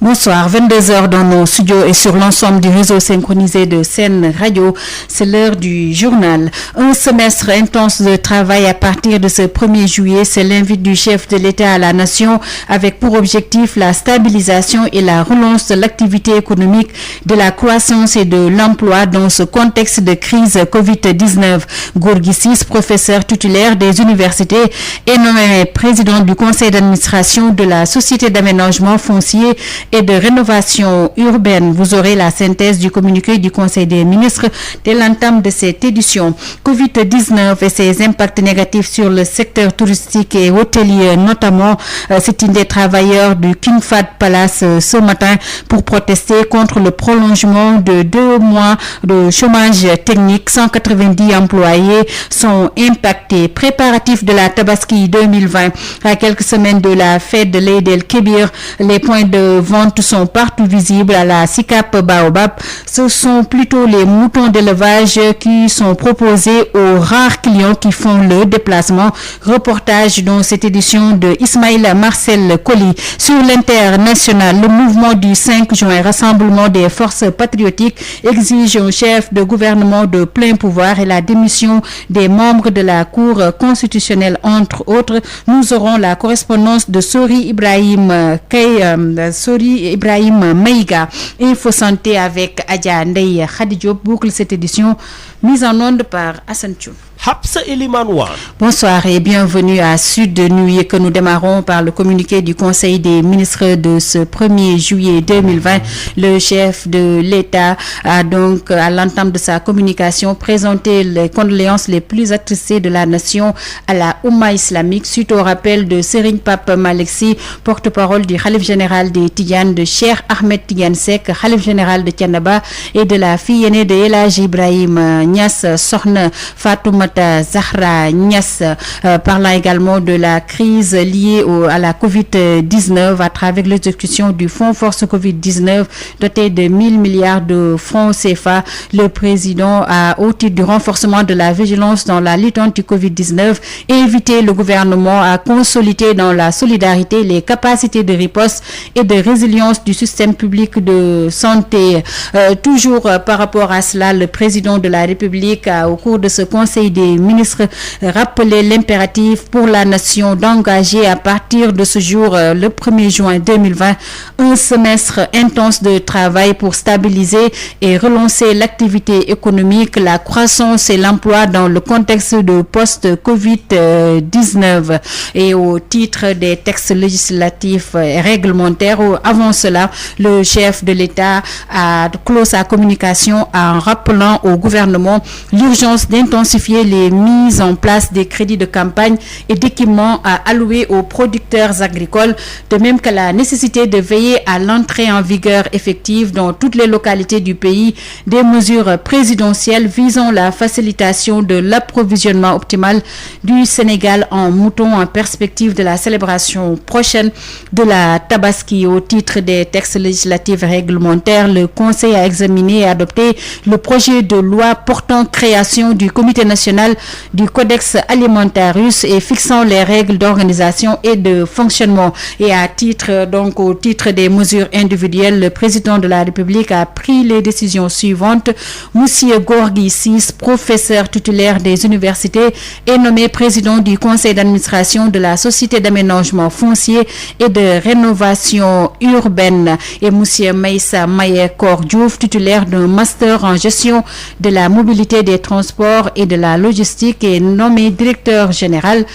Bonsoir, 22h dans nos studios et sur l'ensemble du réseau synchronisé de Sen Radio. C'est l'heure du journal. Un semestre intense de travail à partir de ce 1er juillet, c'est l'invite du chef de l'État à la nation avec pour objectif la stabilisation et la relance de l'activité économique, de la croissance et de l'emploi dans ce contexte de crise Covid-19. Gorgui Ciss, professeur titulaire des universités, est nommé président du conseil d'administration de la Société d'aménagement foncier et de rénovation urbaine. Vous aurez la synthèse du communiqué du Conseil des ministres dès l'entame de cette édition. Covid-19 et ses impacts négatifs sur le secteur touristique et hôtelier notamment. C'est une des travailleurs du King Fahd Palace ce matin pour protester contre le prolongement de 2 mois de chômage technique. 190 employés sont impactés. Préparatifs de la Tabaski 2020. À quelques semaines de la fête de l'Eid el-Kébir, les points de vente sont partout visibles à la SICAP Baobab. Ce sont plutôt les moutons d'élevage qui sont proposés aux rares clients qui font le déplacement. Reportage dans cette édition de Ismaïla Marcel Colli. Sur l'international, le mouvement du 5 juin, rassemblement des forces patriotiques, exige un chef de gouvernement de plein pouvoir et la démission des membres de la Cour constitutionnelle, entre autres. Nous aurons la correspondance de Sori Ibrahim Maïga. Info santé avec Adja Ndeye Khady Diop boucle cette édition mise en onde par Hassan Thioum. Hapsa Elimanouane. Bonsoir et bienvenue à Sud Nuit que nous démarrons par le communiqué du Conseil des ministres de ce 1er juillet 2020. Le chef de l'État a donc, à l'entame de sa communication, présenté les condoléances les plus attristées de la nation à la Oumma islamique suite au rappel de Serigne Pape Malick Sy, porte-parole du Khalife général des Tidianes, de Cheikh Ahmed Tidiane Seck, Khalife général de Thiénaba, et de la fille aînée de El Hadji Ibrahim Niass, Sokhna Fatoumata Zahra Niass, parlant également de la crise liée à la Covid-19 à travers l'exécution du Fonds Force Covid-19 doté de 1000 milliards de francs CFA. Le président a, au titre du renforcement de la vigilance dans la lutte anti-Covid-19, invité le gouvernement à consolider dans la solidarité les capacités de riposte et de résilience du système public de santé. Toujours par rapport à cela, le président de la République a, au cours de ce Conseil des ministres, rappelé l'impératif pour la nation d'engager à partir de ce jour, le 1er juin 2020, un semestre intense de travail pour stabiliser et relancer l'activité économique, la croissance et l'emploi dans le contexte de post-Covid-19. Et au titre des textes législatifs et réglementaires, avant cela, le chef de l'État a clos sa communication en rappelant au gouvernement l'urgence d'intensifier les mises en place des crédits de campagne et d'équipements à allouer aux producteurs agricoles, de même que la nécessité de veiller à l'entrée en vigueur effective dans toutes les localités du pays des mesures présidentielles visant la facilitation de l'approvisionnement optimal du Sénégal en moutons en perspective de la célébration prochaine de la Tabaski. Au titre des textes législatifs et réglementaires, le Conseil a examiné et adopté le projet de loi portant création du Comité national du Codex Alimentarius et fixant les règles d'organisation et de fonctionnement. Et au titre des mesures individuelles, le président de la République a pris les décisions suivantes. Monsieur Gorgui Ciss, professeur titulaire des universités, est nommé président du conseil d'administration de la Société d'aménagement foncier et de rénovation urbaine. Et monsieur Maïssa Mayekor Diouf, titulaire d'un master en gestion de la mobilité des transports et de la logistique, est nommé directeur général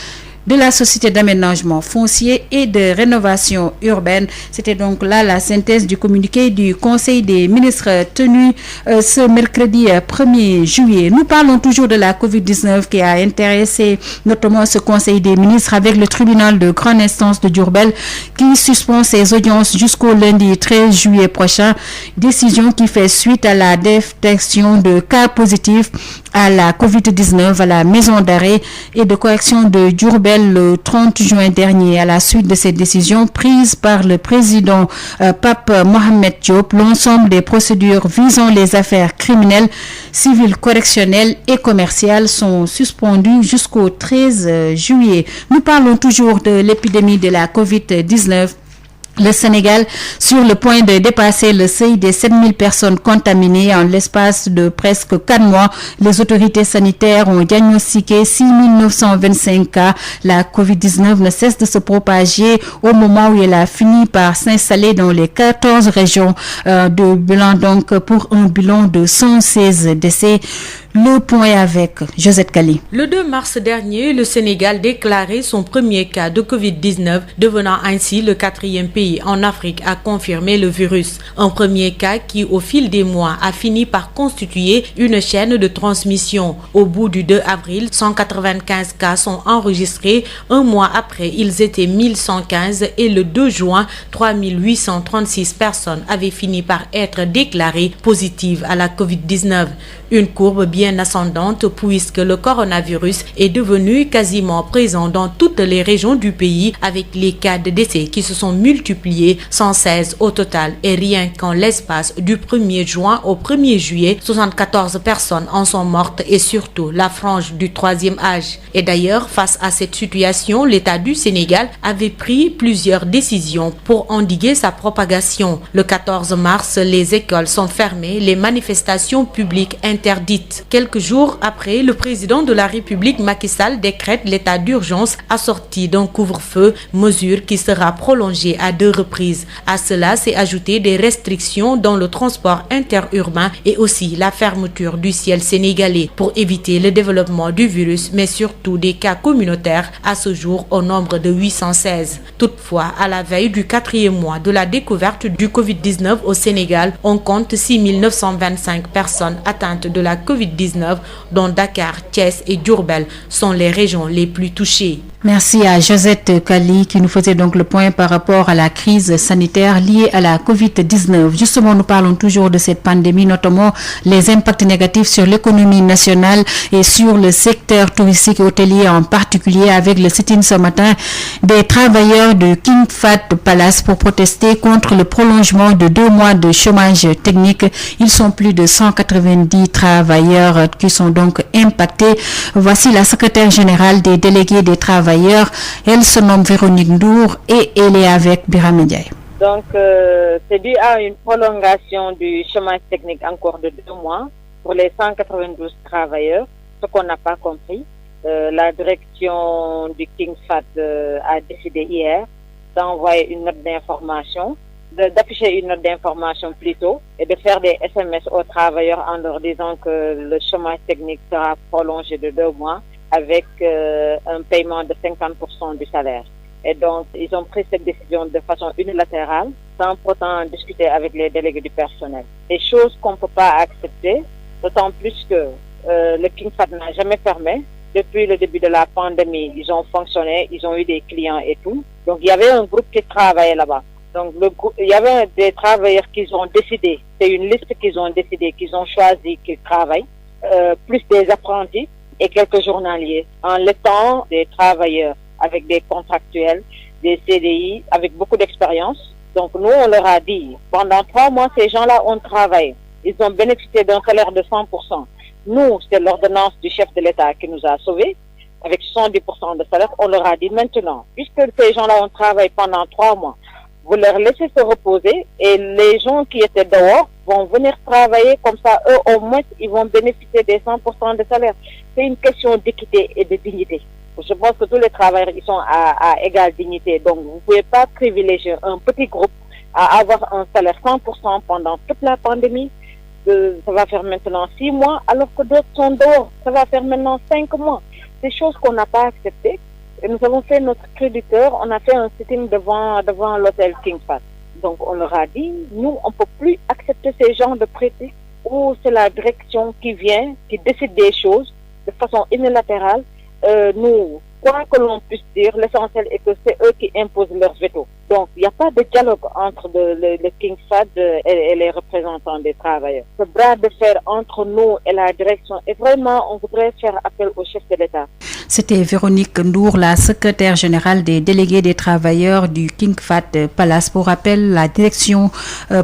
de la Société d'aménagement foncier et de rénovation urbaine. C'était donc là la synthèse du communiqué du Conseil des ministres tenu ce mercredi 1er juillet. Nous parlons toujours de la Covid-19 qui a intéressé notamment ce Conseil des ministres avec le tribunal de grande instance de Diourbel qui suspend ses audiences jusqu'au lundi 13 juillet prochain. Décision qui fait suite à la détection de cas positifs à la Covid-19 à la maison d'arrêt et de correction de Diourbel le 30 juin dernier. À la suite de cette décision prise par le président Pape Mohamed Diop, l'ensemble des procédures visant les affaires criminelles, civiles, correctionnelles et commerciales sont suspendues jusqu'au 13 juillet. Nous parlons toujours de l'épidémie de la Covid-19 Le Sénégal sur le point de dépasser le seuil des 7000 personnes contaminées en l'espace de presque 4 mois. Les autorités sanitaires ont diagnostiqué 6925 cas. La COVID-19 ne cesse de se propager au moment où elle a fini par s'installer dans les 14 régions de bilan, donc pour un bilan de 116 décès. Le point avec Josette Kali. Le 2 mars dernier, le Sénégal déclarait son premier cas de Covid-19, devenant ainsi le 4e pays en Afrique à confirmer le virus. Un premier cas qui, au fil des mois, a fini par constituer une chaîne de transmission. Au bout du 2 avril, 195 cas sont enregistrés. Un mois après, ils étaient 1115 et le 2 juin, 3836 personnes avaient fini par être déclarées positives à la Covid-19. Une courbe bien ascendante puisque le coronavirus est devenu quasiment présent dans toutes les régions du pays avec les cas de décès qui se sont multipliés, 116 au total, et rien qu'en l'espace du 1er juin au 1er juillet, 74 personnes en sont mortes et surtout la frange du 3e âge. Et d'ailleurs, face à cette situation, l'État du Sénégal avait pris plusieurs décisions pour endiguer sa propagation. Le 14 mars, les écoles sont fermées, les manifestations publiques interdites. Quelques jours après, le président de la République, Macky Sall, décrète l'état d'urgence assorti d'un couvre-feu, mesure qui sera prolongée à 2 reprises. À cela s'est ajouté des restrictions dans le transport interurbain et aussi la fermeture du ciel sénégalais pour éviter le développement du virus, mais surtout des cas communautaires à ce jour au nombre de 816. Toutefois, à la veille du 4e mois de la découverte du Covid-19 au Sénégal, on compte 6925 personnes atteintes de la Covid-19, dont Dakar, Thiès et Diourbel sont les régions les plus touchées. Merci à Josette Kali qui nous faisait donc le point par rapport à la crise sanitaire liée à la Covid-19. Justement, nous parlons toujours de cette pandémie, notamment les impacts négatifs sur l'économie nationale et sur le secteur touristique et hôtelier en particulier, avec le sit-in ce matin des travailleurs de King Fahd Palace pour protester contre le prolongement de 2 mois de chômage technique. Ils sont plus de 190 travailleurs qui sont donc impactés. Voici la secrétaire générale des délégués des travailleurs. Elle se nomme Véronique Ndour et elle est avec Birame Ndiaye. Donc, c'est dû à une prolongation du chômage technique encore de 2 mois pour les 192 travailleurs. Ce qu'on n'a pas compris, la direction du King Fahd a décidé hier d'envoyer une note d'information, d'afficher une note d'information plutôt et de faire des SMS aux travailleurs en leur disant que le chômage technique sera prolongé de 2 mois avec un paiement de 50% du salaire. Et donc, ils ont pris cette décision de façon unilatérale, sans pourtant discuter avec les délégués du personnel. Des choses qu'on ne peut pas accepter, d'autant plus que le King Fahd n'a jamais fermé. Depuis le début de la pandémie, ils ont fonctionné, ils ont eu des clients et tout. Donc, il y avait un groupe qui travaillait là-bas. Donc, il y avait des travailleurs qu'ils ont décidé, c'est une liste qu'ils ont décidé, qu'ils ont choisi qu'ils travaillent, plus des apprentis et quelques journaliers, en laissant des travailleurs avec des contractuels, des CDI, avec beaucoup d'expérience. Donc nous, on leur a dit, pendant 3 mois, ces gens-là ont travaillé. Ils ont bénéficié d'un salaire de 100%. Nous, c'est l'ordonnance du chef de l'État qui nous a sauvés, avec 70% de salaire. On leur a dit maintenant, puisque ces gens-là ont travaillé pendant 3 mois, vous leur laissez se reposer et les gens qui étaient dehors vont venir travailler, comme ça, eux, au moins, ils vont bénéficier des 100% de salaire. C'est une question d'équité et de dignité. Je pense que tous les travailleurs, ils sont à égale dignité. Donc, vous ne pouvez pas privilégier un petit groupe à avoir un salaire 100% pendant toute la pandémie. Ça va faire maintenant 6 mois, alors que d'autres sont dehors. Ça va faire maintenant 5 mois. C'est des choses qu'on n'a pas acceptées. Et nous avons fait notre cri du cœur. On a fait un sitting devant l'hôtel King Fahd. Donc, on leur a dit, nous, on ne peut plus accepter ces genres de pratiques où c'est la direction qui vient, qui décide des choses de façon unilatérale. Nous, quoi que l'on puisse dire, l'essentiel est que c'est eux qui imposent leur veto. Donc, il n'y a pas de dialogue entre le King Fahd et les représentants des travailleurs. Ce bras de fer entre nous et la direction, et vraiment, on voudrait faire appel au chef de l'État. C'était Véronique Ndour, la secrétaire générale des délégués des travailleurs du King Fahd Palace. Pour rappel, la direction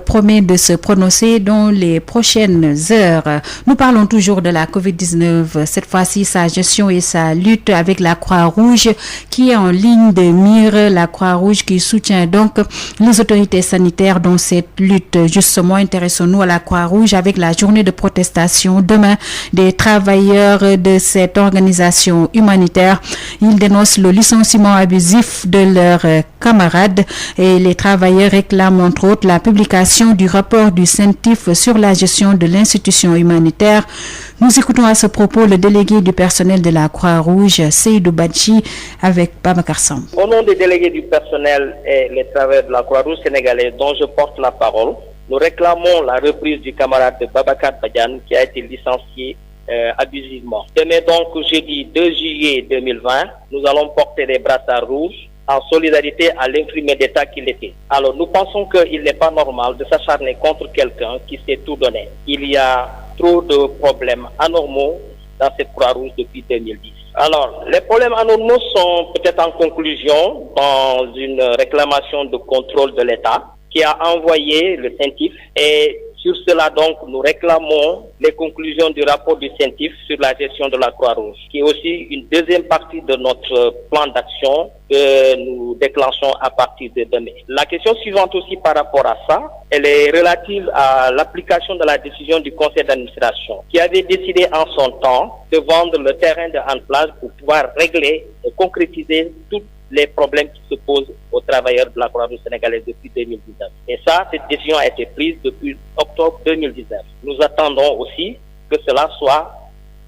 promet de se prononcer dans les prochaines heures. Nous parlons toujours de la COVID-19, cette fois-ci sa gestion et sa lutte avec la Croix-Rouge qui est en ligne de mire. La Croix-Rouge qui soutient donc les autorités sanitaires dans cette lutte. Justement, intéressons-nous à la Croix-Rouge avec la journée de protestation demain des travailleurs de cette organisation humanitaire. Ils dénoncent le licenciement abusif de leurs camarades et les travailleurs réclament entre autres la publication du rapport du CENTIF sur la gestion de l'institution humanitaire. Nous écoutons à ce propos le délégué du personnel de la Croix-Rouge, Seydou Badji, avec Babacar Samb. Au nom des délégués du personnel et les travailleurs de la Croix-Rouge sénégalaise dont je porte la parole, nous réclamons la reprise du camarade de Babacar Badiane qui a été licencié abusivement. Demain donc, jeudi 2 juillet 2020, nous allons porter des brassards rouges en solidarité à l'imprimé d'État qu'il était. Alors nous pensons qu'il n'est pas normal de s'acharner contre quelqu'un qui s'est tout donné. Il y a trop de problèmes anormaux dans cette Croix-Rouge depuis 2010. Alors, les problèmes anormaux sont peut-être en conclusion dans une réclamation de contrôle de l'État qui a envoyé le CENTIF et sur cela donc nous réclamons les conclusions du rapport du CENTIF sur la gestion de la Croix-Rouge, qui est aussi une deuxième partie de notre plan d'action que nous déclenchons à partir de demain. La question suivante aussi par rapport à ça, elle est relative à l'application de la décision du conseil d'administration, qui avait décidé en son temps de vendre le terrain de Hann Plage pour pouvoir régler et concrétiser toutes les problèmes qui se posent aux travailleurs de la Croix-Rouge sénégalaise depuis 2019. Et ça, cette décision a été prise depuis octobre 2019. Nous attendons aussi que cela soit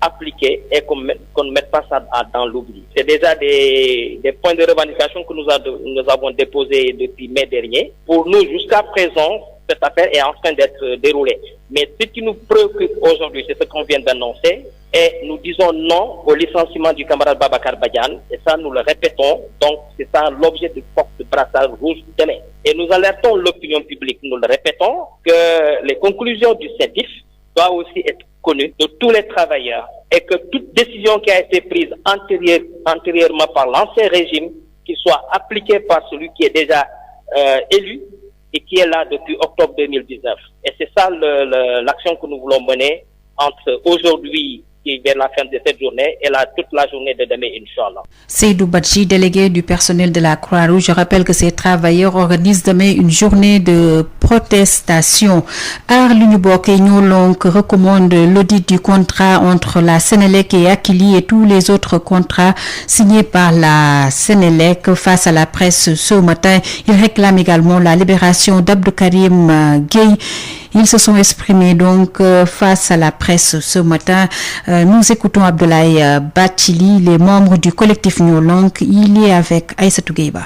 appliqué et qu'on ne mette pas ça dans l'oubli. C'est déjà des points de revendication que nous avons déposés depuis mai dernier. Pour nous, jusqu'à présent, cette affaire est en train d'être déroulée. Mais ce qui nous préoccupe aujourd'hui, c'est ce qu'on vient d'annoncer. Et nous disons non au licenciement du camarade Babacar Badiane. Et ça, nous le répétons. Donc, c'est ça l'objet du porte de brassard rouge demain. Et nous alertons l'opinion publique. Nous le répétons que les conclusions du CENTIF doivent aussi être connues de tous les travailleurs. Et que toute décision qui a été prise antérieurement par l'ancien régime, qu'il soit appliquée par celui qui est déjà élu et qui est là depuis octobre 2019. Et c'est ça l'action que nous voulons mener entre aujourd'hui et vers la fin de cette journée et toute la journée de demain, Inch'Allah. Seydou Badji, délégué du personnel de la Croix-Rouge, je rappelle que ces travailleurs organisent demain une journée de protestation. Aar Li Ñu Bokk et Ñoo Lank recommande l'audit du contrat entre la Sénélec et Akilee et tous les autres contrats signés par la Sénélec. Face à la presse ce matin, ils réclament également la libération d'Abdou Karim Gueye. Ils se sont exprimés donc face à la presse ce matin. Nous écoutons Abdoulaye Bathily, les membres du collectif Ñoo Lank. Il est avec Aïssatou Gueye-Ba.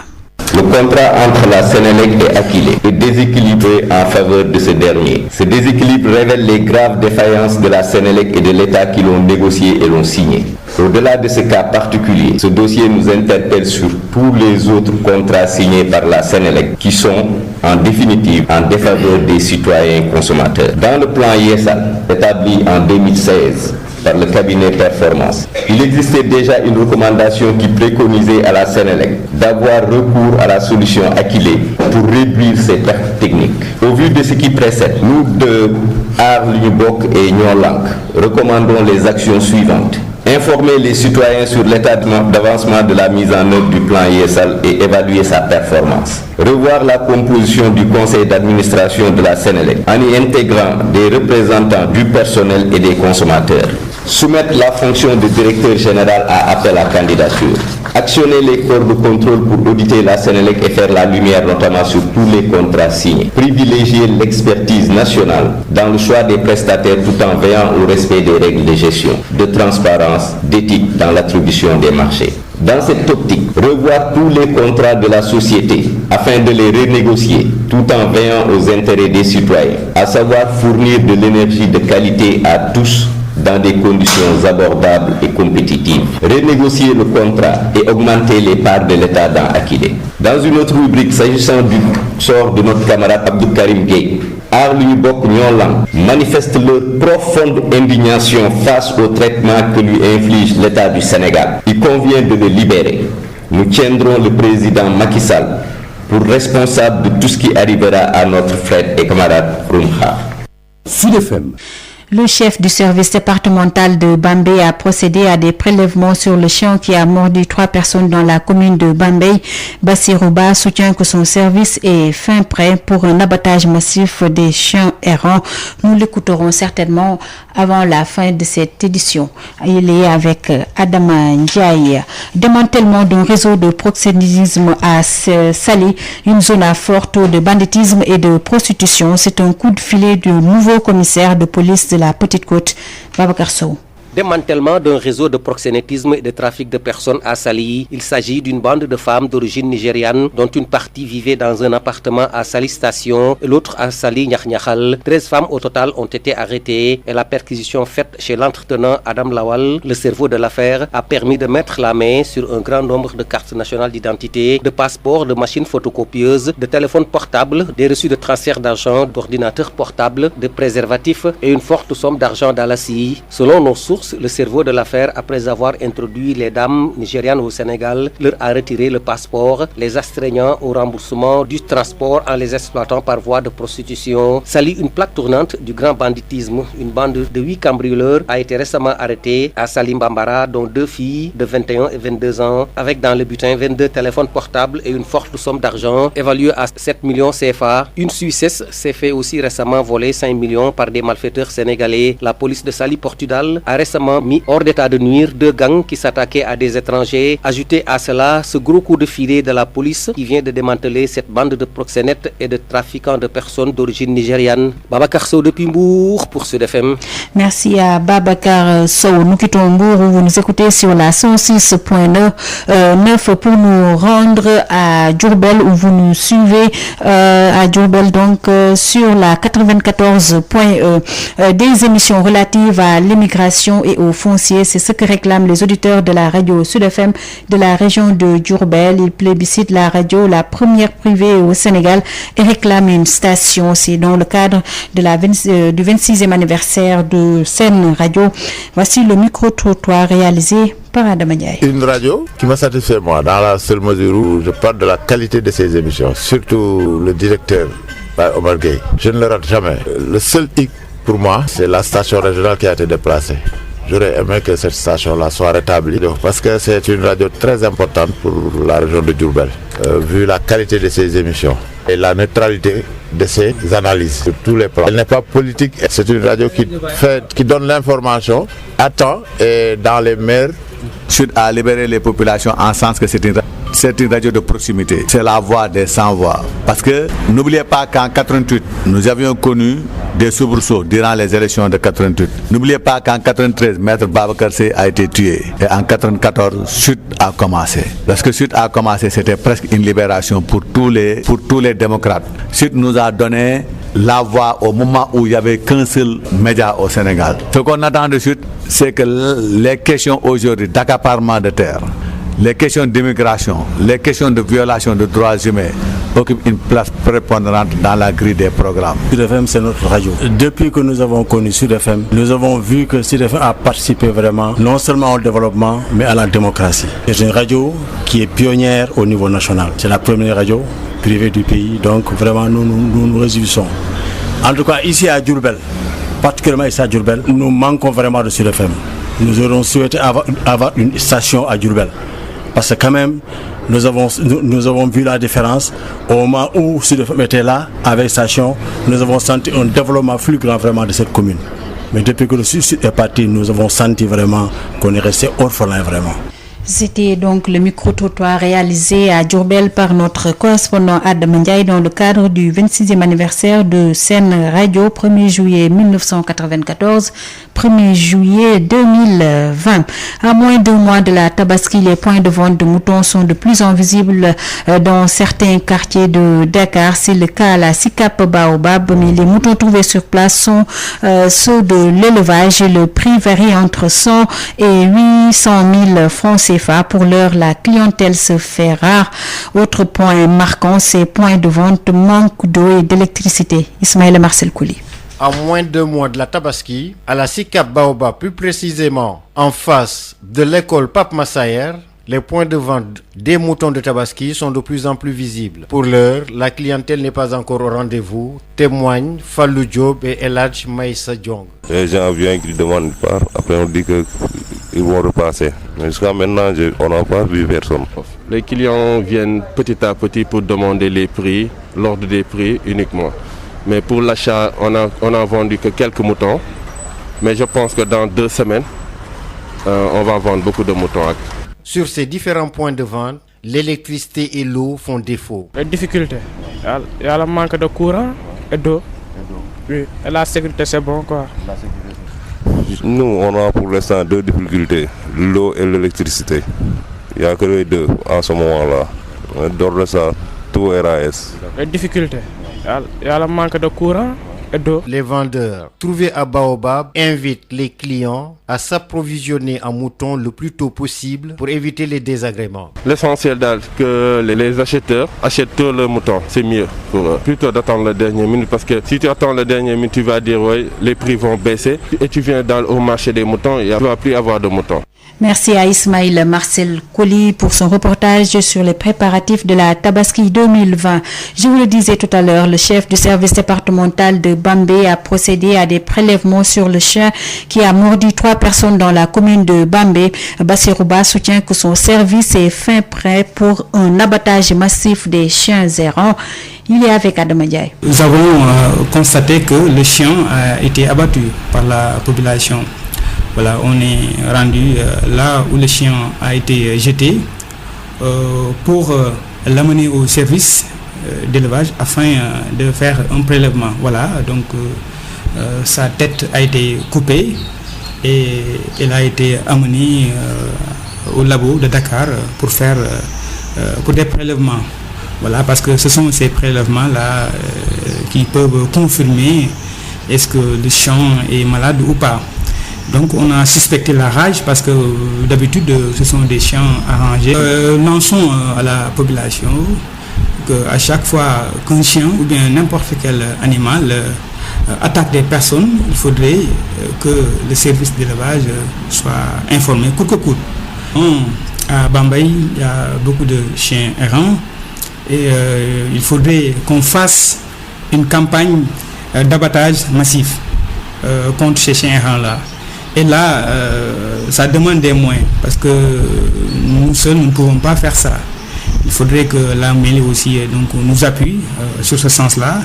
Le contrat entre la Sénélec et Akilee est déséquilibré en faveur de ce dernier. Ce déséquilibre révèle les graves défaillances de la Sénélec et de l'État qui l'ont négocié et l'ont signé. Au-delà de ce cas particulier, ce dossier nous interpelle sur tous les autres contrats signés par la Sénélec qui sont, en définitive, en défaveur des citoyens consommateurs. Dans le plan Yessal, établi en 2016, par le cabinet Performance. Il existait déjà une recommandation qui préconisait à la Sénélec d'avoir recours à la solution Akilee pour réduire ses pertes techniques. Au vu de ce qui précède, nous de Aar Li Ñu Bokk et Ñoo Lank recommandons les actions suivantes. Informer les citoyens sur l'état d'avancement de la mise en œuvre du plan Yessal et évaluer sa performance. Revoir la composition du conseil d'administration de la Sénélec en y intégrant des représentants du personnel et des consommateurs. Soumettre la fonction de directeur général à appel à candidature. Actionner les corps de contrôle pour auditer la Sénélec et faire la lumière notamment sur tous les contrats signés. Privilégier l'expertise nationale dans le choix des prestataires tout en veillant au respect des règles de gestion, de transparence, d'éthique dans l'attribution des marchés. Dans cette optique, revoir tous les contrats de la société afin de les renégocier tout en veillant aux intérêts des citoyens, à savoir fournir de l'énergie de qualité à tous dans des conditions abordables et compétitives. Renégocier le contrat et augmenter les parts de l'État dans Akilee. Dans une autre rubrique, s'agissant du sort de notre camarade Abdou Karim Gueye, Aar Li Ñu Bokk Ñoo Lank manifeste leur profonde indignation face au traitement que lui inflige l'État du Sénégal. Il convient de le libérer. Nous tiendrons le président Macky Sall pour responsable de tout ce qui arrivera à notre frère et camarade Xrum Xax. Sud FM. Le chef du service départemental de Bambey a procédé à des prélèvements sur le chien qui a mordu 3 personnes dans la commune de Bambey. Bassirou Ba soutient que son service est fin prêt pour un abattage massif des chiens errants. Nous l'écouterons certainement avant la fin de cette édition. Il est avec Adama Ndiaye. Démantèlement d'un réseau de proxénétisme à Saly, une zone à fort taux de banditisme et de prostitution. C'est un coup de filet du nouveau commissaire de police de la Petite Côte, Babacar Sow. Démantèlement d'un réseau de proxénétisme et de trafic de personnes à Saly. Il s'agit d'une bande de femmes d'origine nigériane dont une partie vivait dans un appartement à Saly Station et l'autre à Saly Niakhniakhal. 13 femmes au total ont été arrêtées et la perquisition faite chez l'entretenant Adam Lawal, le cerveau de l'affaire, a permis de mettre la main sur un grand nombre de cartes nationales d'identité, de passeports, de machines photocopieuses, de téléphones portables, des reçus de transfert d'argent, d'ordinateurs portables, de préservatifs et une forte somme d'argent dans la scie. Selon nos sources, le cerveau de l'affaire, après avoir introduit les dames nigérianes au Sénégal, leur a retiré le passeport, les astreignant au remboursement du transport en les exploitant par voie de prostitution. Saly, une plaque tournante du grand banditisme. Une bande de 8 cambrioleurs a été récemment arrêtée à Saly Mbambara, dont 2 filles de 21 et 22 ans, avec dans le butin 22 téléphones portables et une forte somme d'argent évaluée à 7 millions CFA. Une Suissesse s'est fait aussi récemment voler 5 millions par des malfaiteurs sénégalais. La police de Saly Portudal a récemment mis hors d'état de nuire 2 gangs qui s'attaquaient à des étrangers. Ajoutez à cela ce gros coup de filet de la police qui vient de démanteler cette bande de proxénètes et de trafiquants de personnes d'origine nigériane. Babacar Sow depuis Mbour pour Sud FM. Merci à Babacar Sow. Nous quittons Mbour où vous nous écoutez sur la 106.9 pour nous rendre à Diourbel où vous nous suivez à Diourbel donc sur la 94.1 des émissions relatives à l'immigration et au foncier. C'est ce que réclament les auditeurs de la radio Sud FM de la région de Diourbel. Ils plébiscitent la radio, la première privée au Sénégal, et réclament une station. C'est dans le cadre de du 26e anniversaire de Sen Radio. Voici le micro-trottoir réalisé par Adama Ndiaye. Une radio qui m'a satisfait moi dans la seule mesure où je parle de la qualité de ses émissions, surtout le directeur Omar Gueye. Je ne le rate jamais. Le seul hic pour moi, c'est la station régionale qui a été déplacée. J'aurais aimé que cette station-là soit rétablie parce que c'est une radio très importante pour la région de Diourbel, vu la qualité de ses émissions et la neutralité de ses analyses sur tous les plans. Elle n'est pas politique, c'est une radio qui donne l'information à temps et dans les meilleurs. Sud a libéré les populations en sens que c'est une radio de proximité. C'est la voix des sans-voix. Parce que n'oubliez pas qu'en 88, nous avions connu des soubresauts durant les élections de 88. N'oubliez pas qu'en 93, Maître Babacar Seye a été tué. Et en 94, Sud a commencé. Lorsque Sud a commencé, c'était presque une libération pour tous les démocrates. Sud nous a donné la voix au moment où il n'y avait qu'un seul média au Sénégal. Ce qu'on attend de Sud, c'est que les questions aujourd'hui d'accaparement de terre, les questions d'immigration, les questions de violation de droits humains occupent une place prépondérante dans la grille des programmes. Sud FM, c'est notre radio. Depuis que nous avons connu Sud FM, nous avons vu que Sud FM a participé vraiment non seulement au développement, mais à la démocratie. C'est une radio qui est pionnière au niveau national. C'est la première radio privée du pays, donc vraiment nous nous réjouissons. En tout cas, ici à Diourbel, particulièrement ici à Diourbel, nous manquons vraiment de Sud FM. Nous aurions souhaité avoir une station à Diourbel. Parce que quand même, nous avons vu la différence. Au moment où Sud FM était là, avec station, nous avons senti un développement plus grand vraiment de cette commune. Mais depuis que le Sud est parti, nous avons senti vraiment qu'on est resté orphelin vraiment. C'était donc le micro-trottoir réalisé à Diourbel par notre correspondant Adama Ndiaye dans le cadre du 26e anniversaire de Sen Radio, 1er juillet 1994. 1er juillet 2020. À moins d'un mois de la Tabaski, les points de vente de moutons sont de plus en visibles dans certains quartiers de Dakar. C'est le cas à la Sicap Baobab, mais les moutons trouvés sur place sont ceux de l'élevage et le prix varie entre 100 et 800 000 francs CFA. Pour l'heure, la clientèle se fait rare. Autre point marquant, ces points de vente manquent d'eau et d'électricité. Ismaël Marcel Kouli. À moins d'un mois de la Tabaski, à la Sicap Baobab, plus précisément en face de l'école Pape Massaer, les points de vente des moutons de Tabaski sont de plus en plus visibles. Pour l'heure, la clientèle n'est pas encore au rendez-vous, témoignent Fallou Diop et Eladj Maïssa Diong. Les gens viennent qui demandent une part, après on dit qu'ils vont repasser. Mais jusqu'à maintenant, on n'a pas vu personne. Les clients viennent petit à petit pour demander les prix, l'ordre des prix uniquement. Mais pour l'achat, on a vendu que quelques moutons. Mais je pense que dans 2 semaines, on va vendre beaucoup de moutons. Sur ces différents points de vente, l'électricité et l'eau font défaut. Les difficultés, il y a le manque de courant et d'eau. Oui, et la sécurité, c'est bon quoi. Nous, on a pour l'instant 2 difficultés, l'eau et l'électricité. Il n'y a que les 2 en ce moment-là. D'ordre de ça, tout est RAS. Les difficultés, il y a le manque de courant et d'eau. Les vendeurs trouvés à Baobab invitent les clients à s'approvisionner en moutons le plus tôt possible pour éviter les désagréments. L'essentiel que les acheteurs achètent tous le mouton, c'est mieux pour eux. Plutôt d'attendre la dernière minute, parce que si tu attends la dernière minute, tu vas dire oui, les prix vont baisser et tu viens au marché des moutons et tu ne vas plus avoir de moutons. Merci à Ismaël Marcel Kouli pour son reportage sur les préparatifs de la Tabaski 2020. Je vous le disais tout à l'heure, le chef du service départemental de Bambey a procédé à des prélèvements sur le chien qui a mordu 3 personnes dans la commune de Bambey. Bassirouba soutient que son service est fin prêt pour un abattage massif des chiens errants. Il est avec Adama Diaye. Nous avons constaté que le chien a été abattu par la population. Voilà, on est rendu là où le chien a été jeté pour l'amener au service d'élevage afin de faire un prélèvement. Voilà, donc sa tête a été coupée et elle a été amenée au labo de Dakar pour des prélèvements. Voilà, parce que ce sont ces prélèvements-là qui peuvent confirmer est-ce que le chien est malade ou pas. Donc on a suspecté la rage parce que d'habitude ce sont des chiens arrangés. Lançons à la population qu'à chaque fois qu'un chien ou bien n'importe quel animal attaque des personnes, il faudrait que le service d'élevage soit informé coûte que coûte. À Bambey, il y a beaucoup de chiens errants et il faudrait qu'on fasse une campagne d'abattage massif contre ces chiens errants-là. Et là, ça demande des moyens parce que nous seuls, nous ne pouvons pas faire ça. Il faudrait que la mairie aussi nous appuie sur ce sens-là.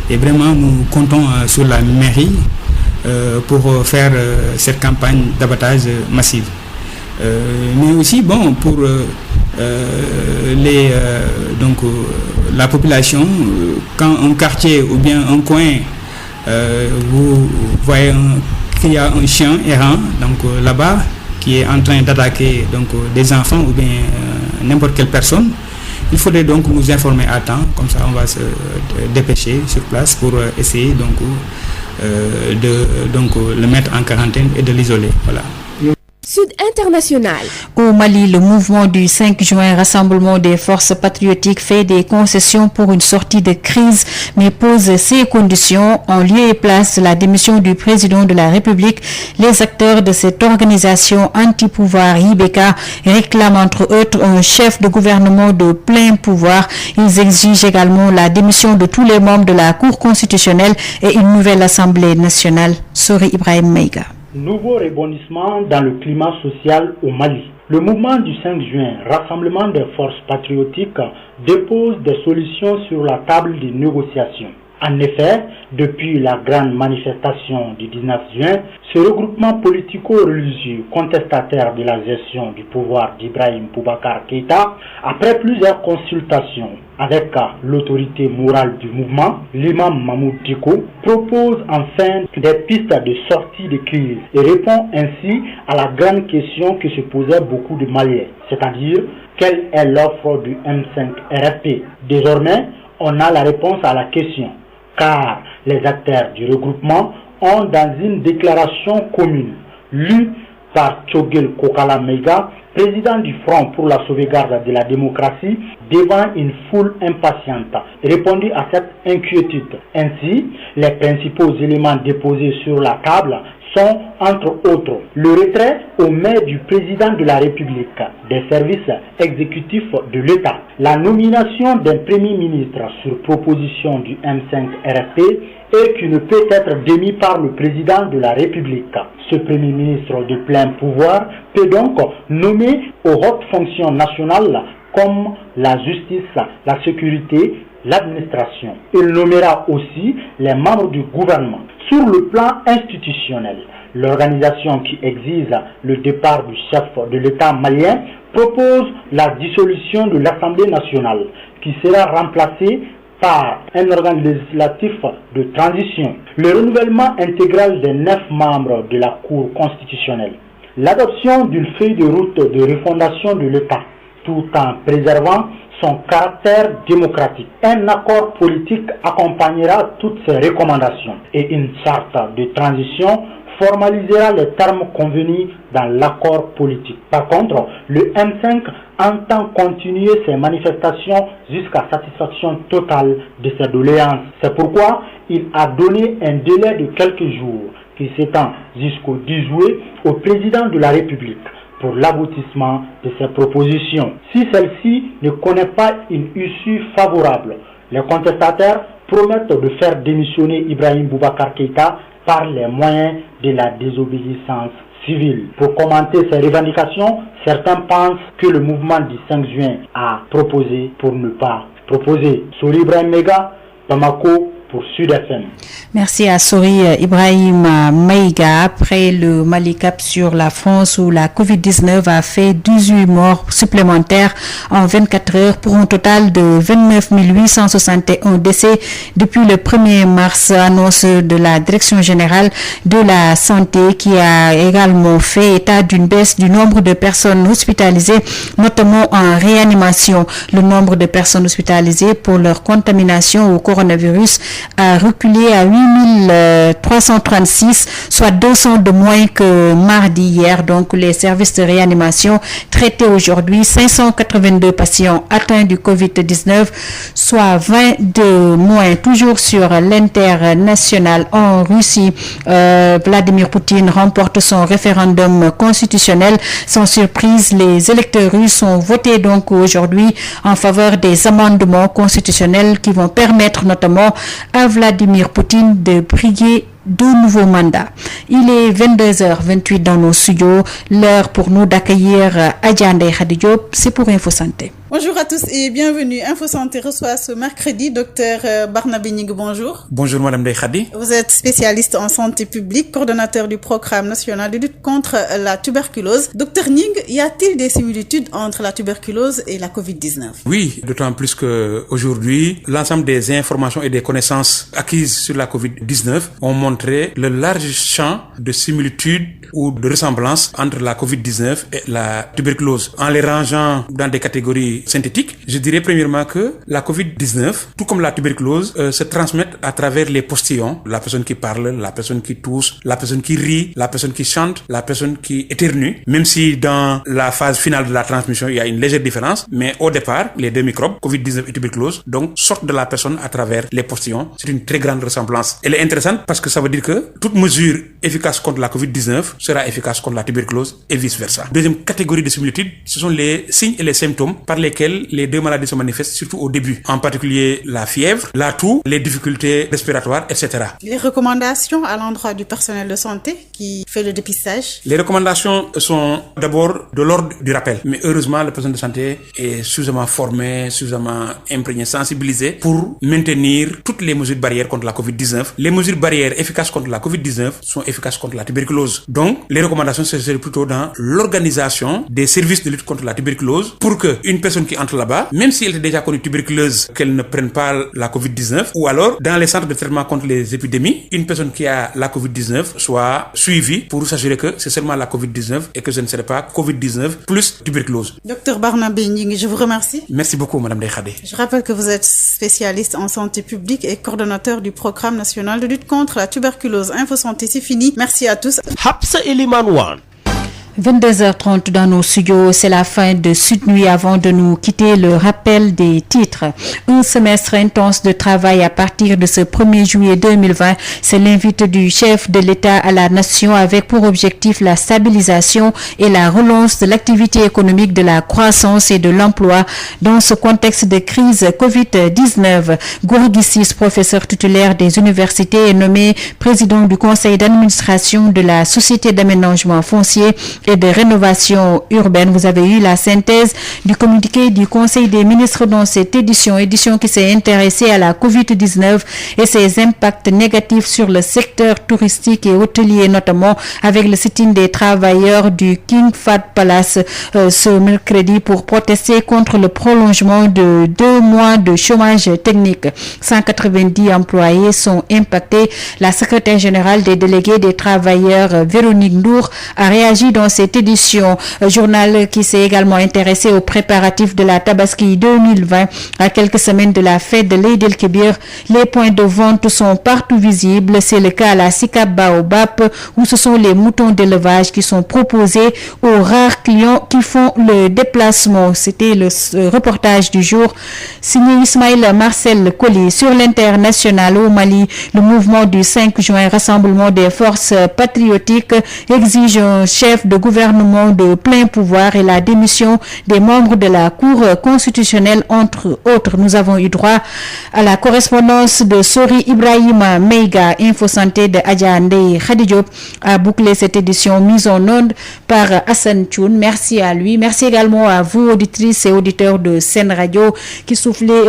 Et vraiment, nous comptons sur la mairie pour faire cette campagne d'abattage massif. Mais aussi, bon, pour la population, quand un quartier ou bien un coin, vous voyez qu'il y a un chien errant là-bas qui est en train d'attaquer des enfants ou bien n'importe quelle personne, il faudrait donc nous informer à temps, comme ça on va se dépêcher sur place pour essayer de le mettre en quarantaine et de l'isoler. Voilà. Sud International. Au Mali, le mouvement du 5 juin, Rassemblement des forces patriotiques, fait des concessions pour une sortie de crise, mais pose ses conditions en lieu et place de la démission du président de la République. Les acteurs de cette organisation anti-pouvoir IBK réclament entre autres un chef de gouvernement de plein pouvoir. Ils exigent également la démission de tous les membres de la Cour constitutionnelle et une nouvelle Assemblée nationale. Sori Ibrahim Meiga. Nouveau rebondissement dans le climat social au Mali. Le mouvement du 5 juin, Rassemblement des forces patriotiques, dépose des solutions sur la table des négociations. En effet, depuis la grande manifestation du 19 juin, ce regroupement politico-religieux contestataire de la gestion du pouvoir d'Ibrahim Boubacar Keïta, après plusieurs consultations avec l'autorité morale du mouvement, l'imam Mahmoud Diko, propose enfin des pistes de sortie de crise et répond ainsi à la grande question que se posaient beaucoup de Maliens, c'est-à-dire quelle est l'offre du M5 RFP. Désormais, on a la réponse à la question, car les acteurs du regroupement ont, dans une déclaration commune lue par Tchogel Kokala Meiga, président du Front pour la sauvegarde de la démocratie, devant une foule impatiente, répondu à cette inquiétude. Ainsi, les principaux éléments déposés sur la table sont, entre autres, le retrait au maire du président de la République des services exécutifs de l'État, la nomination d'un premier ministre sur proposition du M5 RFP et qui ne peut être démis par le président de la République. Ce premier ministre de plein pouvoir peut donc nommer aux hautes fonctions nationales comme la justice, la sécurité, l'administration. Il nommera aussi les membres du gouvernement. Sur le plan institutionnel, l'organisation qui exige le départ du chef de l'État malien propose la dissolution de l'Assemblée nationale qui sera remplacée par un organe législatif de transition, le renouvellement intégral des 9 membres de la Cour constitutionnelle, l'adoption d'une feuille de route de refondation de l'État, tout en préservant son caractère démocratique. Un accord politique accompagnera toutes ces recommandations et une charte de transition formalisera les termes convenus dans l'accord politique. Par contre, le M5 entend continuer ses manifestations jusqu'à satisfaction totale de ses doléances. C'est pourquoi il a donné un délai de quelques jours qui s'étend jusqu'au 10 juillet au président de la République pour l'aboutissement de ses propositions. Si celle-ci ne connaît pas une issue favorable, les contestataires promettent de faire démissionner Ibrahim Boubacar Keïta par les moyens de la désobéissance civile. Pour commenter ces revendications, certains pensent que le mouvement du 5 juin a proposé pour ne pas proposer. Sori Ibrahim Meiga, Bamako, pour Sud FM. Merci à Sori Ibrahim Meiga. Après le Mali Cap sur la France où la Covid-19 a fait 18 morts supplémentaires en 24 heures pour un total de 29 861 décès depuis le 1er mars, annonce de la Direction générale de la santé qui a également fait état d'une baisse du nombre de personnes hospitalisées, notamment en réanimation. Le nombre de personnes hospitalisées pour leur contamination au coronavirus a reculé à 8336, soit 200 de moins que mardi hier. Donc les services de réanimation traités aujourd'hui 582 patients atteints du Covid-19, soit 20 de moins. Toujours sur l'international en Russie, Vladimir Poutine remporte son référendum constitutionnel. Sans surprise, les électeurs russes ont voté donc aujourd'hui en faveur des amendements constitutionnels qui vont permettre notamment à Vladimir Poutine de briguer de nouveaux mandats. Il est 22h28 dans nos studios. L'heure pour nous d'accueillir Adja Ndeye Khady Diop. C'est pour Info Santé. Bonjour à tous et bienvenue. Info Santé reçoit ce mercredi Dr Barnabé Gningue. Bonjour. Bonjour Madame Ndeye Khady. Vous êtes spécialiste en santé publique, coordonnateur du programme national de lutte contre la tuberculose. Dr Gningue, y a-t-il des similitudes entre la tuberculose et la Covid-19? Oui, d'autant plus que aujourd'hui, l'ensemble des informations et des connaissances acquises sur la Covid-19 ont montré le large champ de similitudes ou de ressemblances entre la Covid-19 et la tuberculose. En les rangeant dans des catégories synthétiques, je dirais premièrement que la Covid-19, tout comme la tuberculose, se transmettent à travers les postillons. La personne qui parle, la personne qui tousse, la personne qui rit, la personne qui chante, la personne qui éternue. Même si dans la phase finale de la transmission, il y a une légère différence, mais au départ, les deux microbes, Covid-19 et tuberculose, donc sortent de la personne à travers les postillons. C'est une très grande ressemblance. Elle est intéressante parce que ça veut dire que toute mesure efficace contre la Covid-19 sera efficace contre la tuberculose et vice-versa. Deuxième catégorie de similitudes, ce sont les signes et les symptômes par lesquels les deux maladies se manifestent, surtout au début. En particulier la fièvre, la toux, les difficultés respiratoires, etc. Les recommandations à l'endroit du personnel de santé qui fait le dépistage? Les recommandations sont d'abord de l'ordre du rappel. Mais heureusement, le personnel de santé est suffisamment formé, suffisamment imprégné, sensibilisé pour maintenir toutes les mesures barrières contre la Covid-19. Les mesures barrières efficaces contre la Covid-19 sont efficaces contre la tuberculose. Donc, les recommandations se seraient plutôt dans l'organisation des services de lutte contre la tuberculose pour que une personne qui entre là-bas, même si elle était déjà connue tuberculeuse, qu'elle ne prenne pas la Covid-19, ou alors dans les centres de traitement contre les épidémies, une personne qui a la Covid-19 soit suivie pour s'assurer que c'est seulement la Covid-19 et que ce ne serait pas Covid-19 plus tuberculose. Docteur Barnabé Gningue, je vous remercie. Merci beaucoup, Madame Dekhade. Je rappelle que vous êtes spécialiste en santé publique et coordonnateur du programme national de lutte contre la tuberculose. Info Santé, c'est fini. Merci à tous. Hapsa Elimanouane. 22h30 dans nos studios, c'est la fin de Sud Nuit. Avant de nous quitter, le rappel des titres. Un semestre intense de travail à partir de ce 1er juillet 2020. C'est l'invite du chef de l'État à la nation avec pour objectif la stabilisation et la relance de l'activité économique, de la croissance et de l'emploi dans ce contexte de crise Covid-19. Gorgui Ciss, professeur titulaire des universités, est nommé président du conseil d'administration de la Société d'aménagement foncier et de rénovation urbaine. Vous avez eu la synthèse du communiqué du Conseil des ministres dans cette édition qui s'est intéressée à la Covid-19 et ses impacts négatifs sur le secteur touristique et hôtelier, notamment avec le sit-in des travailleurs du King Fahd Palace ce mercredi pour protester contre le prolongement de 2 mois de chômage technique. 190 employés sont impactés. La secrétaire générale des délégués des travailleurs, Véronique Ndour, a réagi dans cette édition. Journal qui s'est également intéressé aux préparatifs de la Tabaski 2020. À quelques semaines de la fête de l'Eid el-Kébir, les points de vente sont partout visibles. C'est le cas à la Sicap Baobab où ce sont les moutons d'élevage qui sont proposés aux rares clients qui font le déplacement. C'était le reportage du jour signé Ismaël Marcel Colli. Sur l'international au Mali, le mouvement du 5 juin, Rassemblement des forces patriotiques, exige un chef de gouvernement de plein pouvoir et la démission des membres de la Cour constitutionnelle, entre autres. Nous avons eu droit à la correspondance de Sori Ibrahima Meiga. Info Santé de Adja Ndeye Khady Diop a bouclé cette édition mise en onde par Hassan Thioune. Merci à lui. Merci également à vous, auditrices et auditeurs de Sen Radio, qui soufflez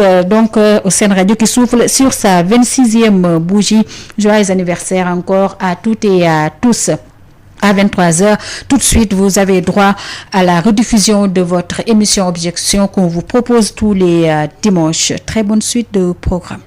Sen Radio qui souffle sur sa 26e bougie. Joyeux anniversaire encore à toutes et à tous. À 23h, tout de suite, vous avez droit à la rediffusion de votre émission Objection qu'on vous propose tous les dimanches. Très bonne suite de programme.